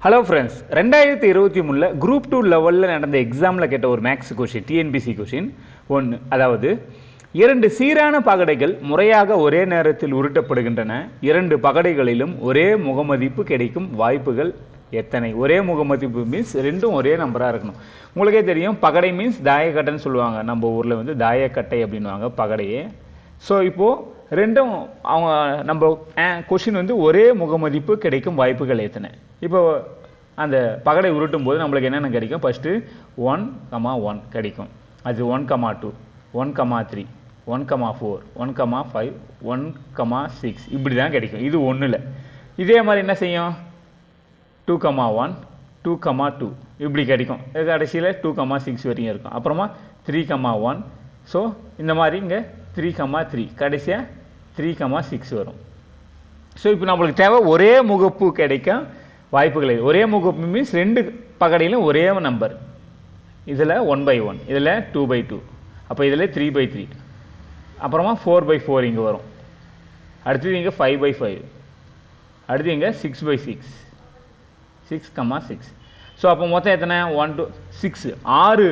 Hello friends, 2023 group 2 லெவலில் நடந்த எக்ஸாமில் கேட்ட ஒரு மேக்ஸ் கொஷின், டிஎன்பிசி கொஷின் ஒன்று. அதாவது, 2 சீரான பகடைகள் முறையாக ஒரே நேரத்தில் உருட்டப்படுகின்றன. 2 பகடைகளிலும் ஒரே முகமதிப்பு கிடைக்கும் வாய்ப்புகள் எத்தனை? ஒரே முகமதிப்பு மீன்ஸ் ரெண்டும் ஒரே நம்பராக இருக்கணும். உங்களுக்கே தெரியும், பகடை மீன்ஸ் தாயக்கட்டைன்னு சொல்லுவாங்க. நம்ம ஊரில் வந்து தாயக்கட்டை அப்படின்வாங்க பகடையே. ஸோ இப்போது ரெண்டும் அவங்க நம்ம கொஷின் வந்து ஒரே முகமதிப்பு கிடைக்கும் வாய்ப்புகள் எத்தனை? இப்போ அந்த பகடை உருட்டும் போது நம்மளுக்கு என்னென்ன கிடைக்கும்? ஃபஸ்ட்டு 1,1 கிடைக்கும். அது 1,2, 1,3, 1,4, 1,5, 1,6 இப்படி தான் கிடைக்கும். இது ஒன்றில். இதே மாதிரி என்ன செய்யும்? 2,1, 2,2 இப்படி கிடைக்கும். கடைசியில் 2,6 வரைக்கும் இருக்கும். அப்புறமா 3,1. ஸோ இந்த மாதிரி இங்கே 3,3 கடைசியாக 3,6 வரும். ஸோ இப்போ நம்மளுக்கு தேவை ஒரே முகப்பு கிடைக்க வாய்ப்புகள். ஒரே முகப்பு மீன்ஸ் 2 பகடையிலும் ஒரே நம்பர். இதில் 1/1, இதில் 2/2, அப்போ இதில் 3/3, அப்புறமா 4/4 இங்கே வரும். அடுத்தது இங்கே 5/5, அடுத்து இங்கே 6/6, 6,6. ஸோ அப்போ மொத்தம் எத்தனை? 1 2 6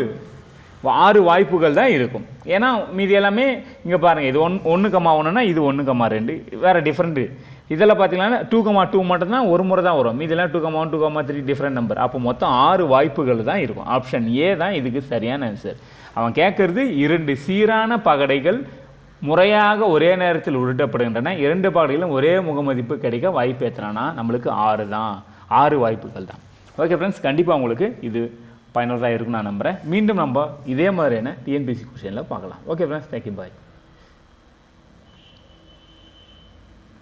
6 வாய்ப்புகள் தான் இருக்கும். ஏன்னா மீதி எல்லாமே இங்கே பாருங்கள், இது 1,1னா இது 1,2 வேறு டிஃப்ரெண்ட்டு. இதில் பார்த்தீங்கன்னா 2,2 மட்டும்தான் ஒரு முறை தான் வரும். மீதெல்லாம் 2,1 2,3 டிஃப்ரெண்ட் நம்பர். அப்போ மொத்தம் 6 வாய்ப்புகள் தான் இருக்கும். ஆப்ஷன் ஏ தான் இதுக்கு சரியான ஆன்சர். அவன் கேட்கறது 2 சீரான பகடைகள் முறையாக ஒரே நேரத்தில் உருட்டப்படுகின்றன. 2 பகடைகளும் ஒரே முகமதிப்பு கிடைக்க வாய்ப்பு எத்தனைனா நம்மளுக்கு 6 தான். 6 வாய்ப்புகள் தான். ஓகே ஃப்ரெண்ட்ஸ், கண்டிப்பாக உங்களுக்கு இது பயனுள்ளதாக இருக்குன்னு நான் நம்புகிறேன். மீண்டும் நம்ம இதே மாதிரியான டிஎன்பிசி கொஷனில் பார்க்கலாம். ஓகே ஃப்ரெண்ட்ஸ், தேங்க்யூ, பாய்.